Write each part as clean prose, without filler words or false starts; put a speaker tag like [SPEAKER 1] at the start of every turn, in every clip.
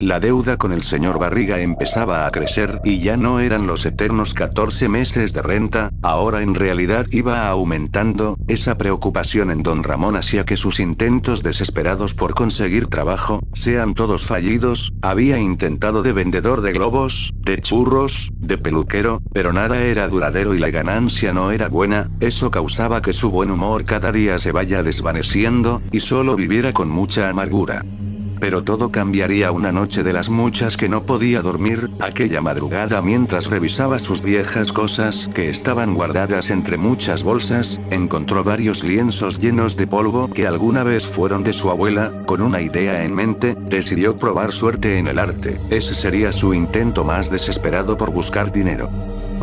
[SPEAKER 1] La deuda con el señor Barriga empezaba a crecer y ya no eran los eternos 14 meses de renta, ahora en realidad iba aumentando. Esa preocupación en don Ramón hacía que sus intentos desesperados por conseguir trabajo, sean todos fallidos. Había intentado de vendedor de globos, de churros, de peluquero, pero nada era duradero y la ganancia no era buena. Eso causaba que su buen humor cada día se vaya desvaneciendo, y solo viviera con mucha amargura. Pero todo cambiaría una noche de las muchas que no podía dormir. Aquella madrugada, mientras revisaba sus viejas cosas que estaban guardadas entre muchas bolsas, encontró varios lienzos llenos de polvo que alguna vez fueron de su abuela. Con una idea en mente, decidió probar suerte en el arte. Ese sería su intento más desesperado por buscar dinero.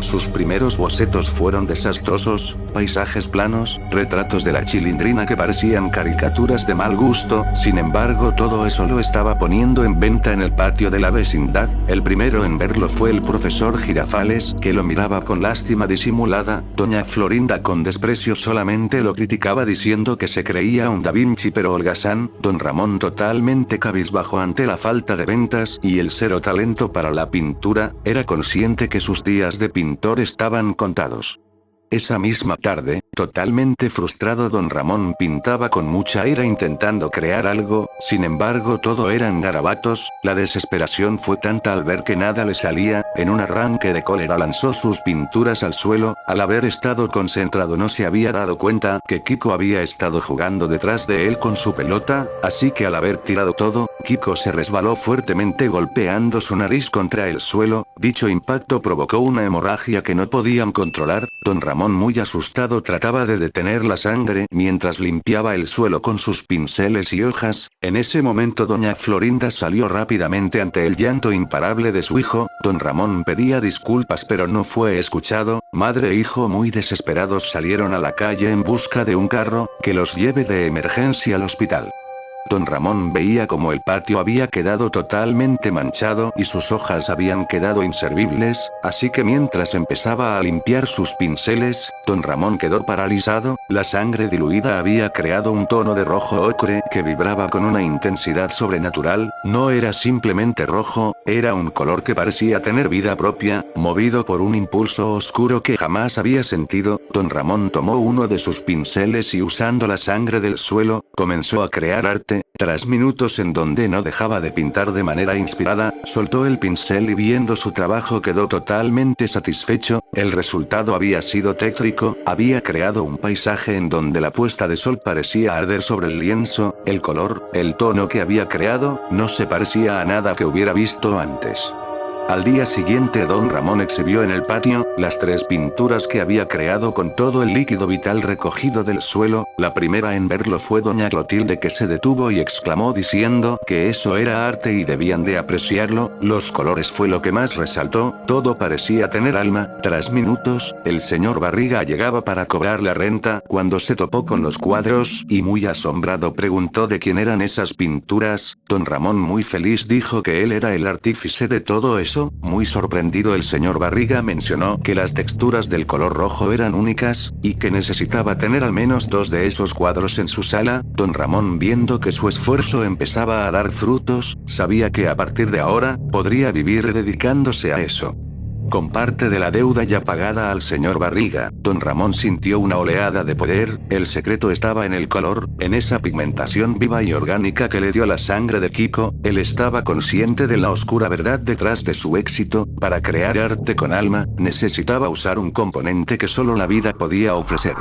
[SPEAKER 1] Sus primeros bocetos fueron desastrosos, paisajes planos, retratos de la Chilindrina que parecían caricaturas de mal gusto. Sin embargo, todo eso lo estaba poniendo en venta en el patio de la vecindad. El primero en verlo fue el profesor Girafales, que lo miraba con lástima disimulada. Doña Florinda con desprecio solamente lo criticaba diciendo que se creía un Da Vinci pero holgazán. Don Ramón totalmente cabizbajo ante la falta de ventas y el cero talento para la pintura, era consciente que sus días de pintor estaban contados. Esa misma tarde, totalmente frustrado, don Ramón pintaba con mucha ira intentando crear algo. Sin embargo, todo eran garabatos. La desesperación fue tanta al ver que nada le salía. En un arranque de cólera lanzó sus pinturas al suelo. Al haber estado concentrado no se había dado cuenta que Kiko había estado jugando detrás de él con su pelota, así que al haber tirado todo, Kiko se resbaló fuertemente golpeando su nariz contra el suelo. Dicho impacto provocó una hemorragia que no podían controlar. Don Ramón, muy asustado, trataba de detener la sangre mientras limpiaba el suelo con sus pinceles y hojas. En ese momento doña Florinda salió rápidamente ante el llanto imparable de su hijo. Don Ramón pedía disculpas pero no fue escuchado. Madre e hijo muy desesperados salieron a la calle en busca de un carro que los lleve de emergencia al hospital. Don Ramón veía como el patio había quedado totalmente manchado y sus hojas habían quedado inservibles, así que mientras empezaba a limpiar sus pinceles, don Ramón quedó paralizado. La sangre diluida había creado un tono de rojo ocre que vibraba con una intensidad sobrenatural. No era simplemente rojo, era un color que parecía tener vida propia, movido por un impulso oscuro que jamás había sentido. Don Ramón tomó uno de sus pinceles y, usando la sangre del suelo, comenzó a crear arte. Tras minutos en donde no dejaba de pintar de manera inspirada, soltó el pincel y viendo su trabajo quedó totalmente satisfecho. El resultado había sido tétrico. Había creado un paisaje en donde la puesta de sol parecía arder sobre el lienzo. El color, el tono que había creado, no se parecía a nada que hubiera visto antes. Al día siguiente don Ramón exhibió en el patio las 3 pinturas que había creado con todo el líquido vital recogido del suelo. La primera en verlo fue doña Clotilde, que se detuvo y exclamó diciendo que eso era arte y debían de apreciarlo. Los colores fue lo que más resaltó, todo parecía tener alma. Tras minutos, el señor Barriga llegaba para cobrar la renta cuando se topó con los cuadros y muy asombrado preguntó de quién eran esas pinturas. Don Ramón muy feliz dijo que él era el artífice de todo eso. Muy sorprendido el señor Barriga mencionó que las texturas del color rojo eran únicas, y que necesitaba tener al menos 2 de esos cuadros en su sala. Don Ramón, viendo que su esfuerzo empezaba a dar frutos, sabía que a partir de ahora, podría vivir dedicándose a eso. Con parte de la deuda ya pagada al señor Barriga, don Ramón sintió una oleada de poder. El secreto estaba en el color, en esa pigmentación viva y orgánica que le dio la sangre de Kiko. Él estaba consciente de la oscura verdad detrás de su éxito. Para crear arte con alma, necesitaba usar un componente que solo la vida podía ofrecer.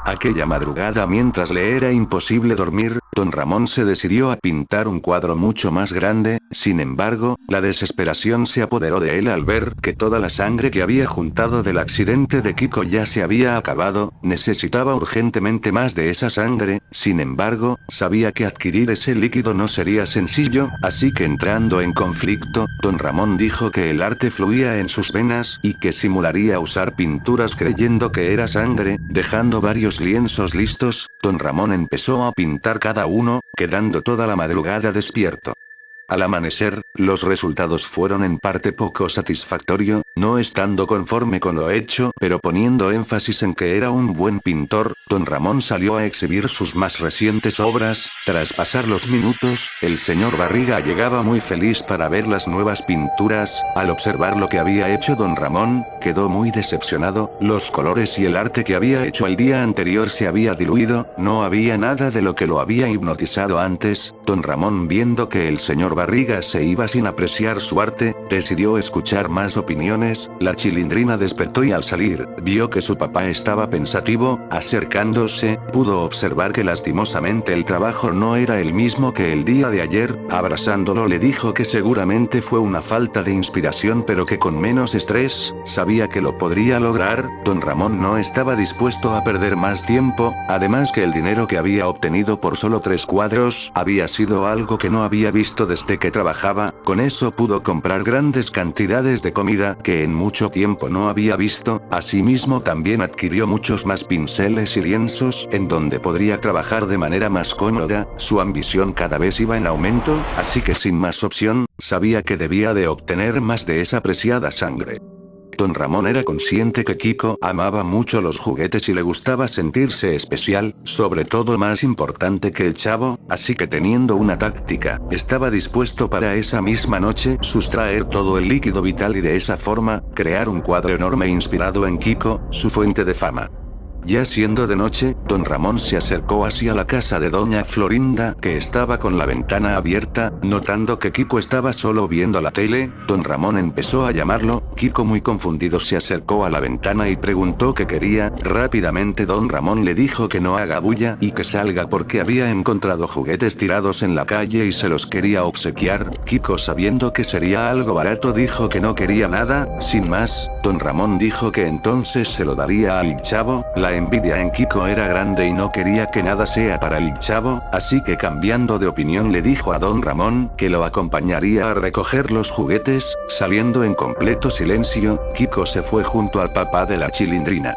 [SPEAKER 1] Aquella madrugada, mientras le era imposible dormir, don Ramón se decidió a pintar un cuadro mucho más grande. Sin embargo, la desesperación se apoderó de él al ver que toda la sangre que había juntado del accidente de Kiko ya se había acabado. Necesitaba urgentemente más de esa sangre. Sin embargo, sabía que adquirir ese líquido no sería sencillo, así que, entrando en conflicto, don Ramón dijo que el arte fluía en sus venas y que simularía usar pinturas creyendo que era sangre. Dejando varios lienzos listos, don Ramón empezó a pintar cada uno, quedando toda la madrugada despierto. Al amanecer, los resultados fueron en parte poco satisfactorio. No estando conforme con lo hecho, pero poniendo énfasis en que era un buen pintor, don Ramón salió a exhibir sus más recientes obras. Tras pasar los minutos, el señor Barriga llegaba muy feliz para ver las nuevas pinturas. Al observar lo que había hecho don Ramón, quedó muy decepcionado. Los colores y el arte que había hecho el día anterior se había diluido, no había nada de lo que lo había hipnotizado antes. Don Ramón, viendo que el señor Barriga se iba sin apreciar su arte, decidió escuchar más opiniones. La Chilindrina despertó y al salir, vio que su papá estaba pensativo. Acercándose, pudo observar que lastimosamente el trabajo no era el mismo que el día de ayer. Abrazándolo le dijo que seguramente fue una falta de inspiración, pero que con menos estrés, sabía que lo podría lograr. Don Ramón no estaba dispuesto a perder más tiempo, además que el dinero que había obtenido por solo 3 cuadros, había sido algo que no había visto desde que trabajaba. Con eso pudo comprar grandes cantidades de comida que en mucho tiempo no había visto. Asimismo también adquirió muchos más pinceles y lienzos en donde podría trabajar de manera más cómoda. Su ambición cada vez iba en aumento, así que sin más opción, sabía que debía de obtener más de esa preciada sangre. Don Ramón era consciente que Kiko amaba mucho los juguetes y le gustaba sentirse especial, sobre todo más importante que el chavo, así que teniendo una táctica, estaba dispuesto para esa misma noche sustraer todo el líquido vital y de esa forma, crear un cuadro enorme inspirado en Kiko, su fuente de fama. Ya siendo de noche, don Ramón se acercó hacia la casa de doña Florinda, que estaba con la ventana abierta. Notando que Kiko estaba solo viendo la tele, don Ramón empezó a llamarlo. Kiko, muy confundido, se acercó a la ventana y preguntó qué quería. Rápidamente don Ramón le dijo que no haga bulla y que salga porque había encontrado juguetes tirados en la calle y se los quería obsequiar. Kiko, sabiendo que sería algo barato, dijo que no quería nada. Sin más, don Ramón dijo que entonces se lo daría al chavo. La envidia en Kiko era grande y no quería que nada sea para el chavo, así que cambiando de opinión le dijo a don Ramón que lo acompañaría a recoger los juguetes. Saliendo en completo silencio, Kiko se fue junto al papá de la Chilindrina.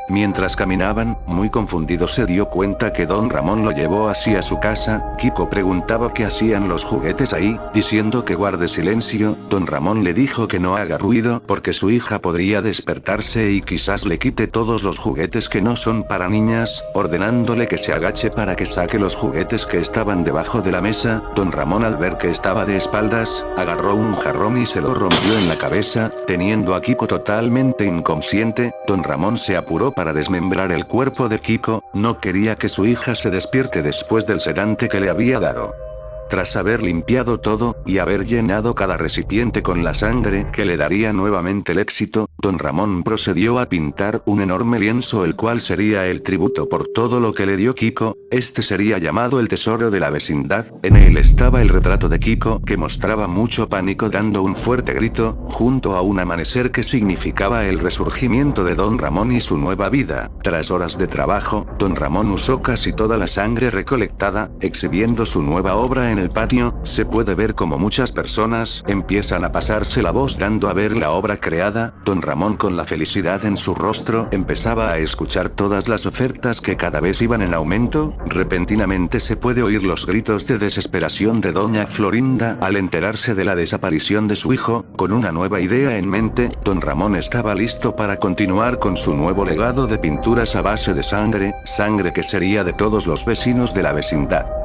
[SPEAKER 1] Mientras caminaban, muy confundido se dio cuenta que don Ramón lo llevó hacia su casa. Kiko preguntaba qué hacían los juguetes ahí, diciendo que guarde silencio. Don Ramón le dijo que no haga ruido porque su hija podría despertarse y quizás le quite todos los juguetes que no son para niñas, ordenándole que se agache para que saque los juguetes que estaban debajo de la mesa. Don Ramón, al ver que estaba de espaldas, agarró un jarrón y se lo rompió en la cabeza, teniendo a Kiko totalmente inconsciente. Don Ramón se apuró para desmembrar el cuerpo de Kiko, no quería que su hija se despierte después del sedante que le había dado. Tras haber limpiado todo, y haber llenado cada recipiente con la sangre que le daría nuevamente el éxito, don Ramón procedió a pintar un enorme lienzo, el cual sería el tributo por todo lo que le dio Kiko. Este sería llamado el tesoro de la vecindad. En él estaba el retrato de Kiko, que mostraba mucho pánico dando un fuerte grito, junto a un amanecer que significaba el resurgimiento de don Ramón y su nueva vida. Tras horas de trabajo, don Ramón usó casi toda la sangre recolectada, exhibiendo su nueva obra en el patio. Se puede ver como muchas personas empiezan a pasarse la voz dando a ver la obra creada. Don Ramón, con la felicidad en su rostro, empezaba a escuchar todas las ofertas que cada vez iban en aumento. Repentinamente se puede oír los gritos de desesperación de doña Florinda al enterarse de la desaparición de su hijo. Con una nueva idea en mente, don Ramón estaba listo para continuar con su nuevo legado de pinturas a base de sangre que sería de todos los vecinos de la vecindad.